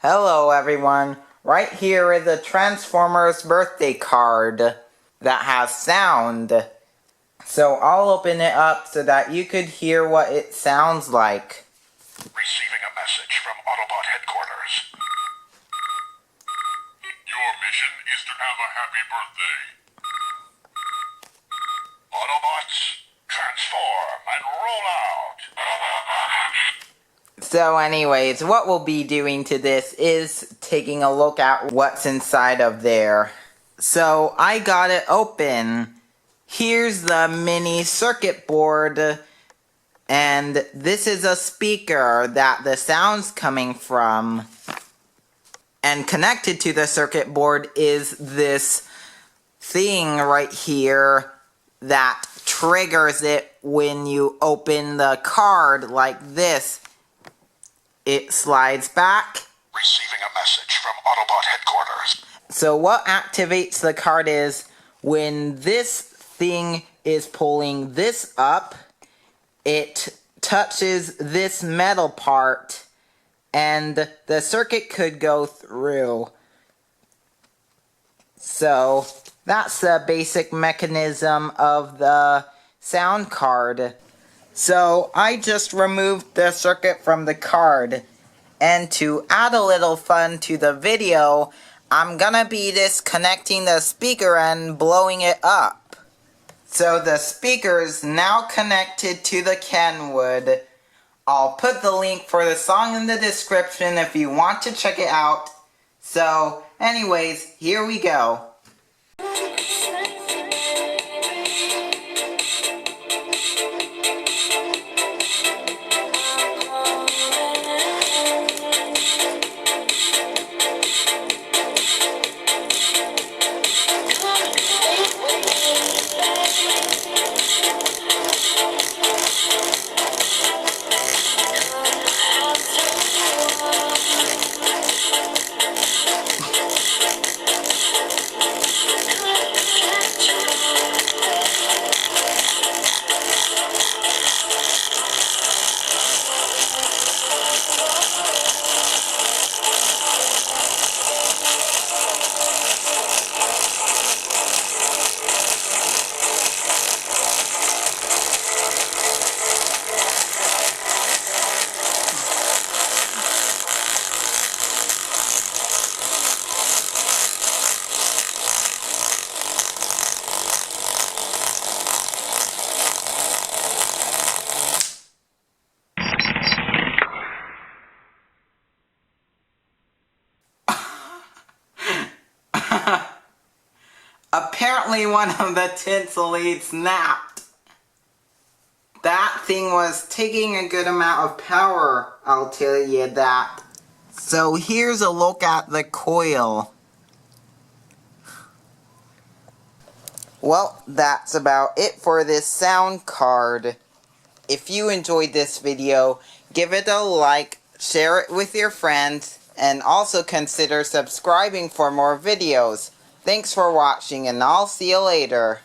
Hello everyone, right here is a Transformers birthday card that has sound. So I'll open it up so that you could hear what it sounds like. Receiving a message from Autobot headquarters. Your mission is to have a happy birthday. Autobots, transform and roll out! So anyways, what we'll be doing to this is taking a look at what's inside of there. So I got it open. Here's the mini circuit board. And this is a speaker that the sound's coming from. And connected to the circuit board is this thing right here that triggers it when you open the card like this. It slides back. Receiving a message from Autobot headquarters. So what activates the card is when this thing is pulling this up, it touches this metal part and the circuit could go through. So that's the basic mechanism of the sound card. So I just removed the circuit from the card. And to add a little fun to the video, I'm gonna be disconnecting the speaker and blowing it up. So the speaker's now connected to the Kenwood. I'll put the link for the song in the description if you want to check it out. So anyways, here we go. Apparently one of the tinsel leads snapped. That thing was taking a good amount of power, I'll tell you that. So here's a look at the coil. Well, that's about it for this sound card. If you enjoyed this video, give it a like, share it with your friends, and also consider subscribing for more videos. Thanks for watching, and I'll see you later.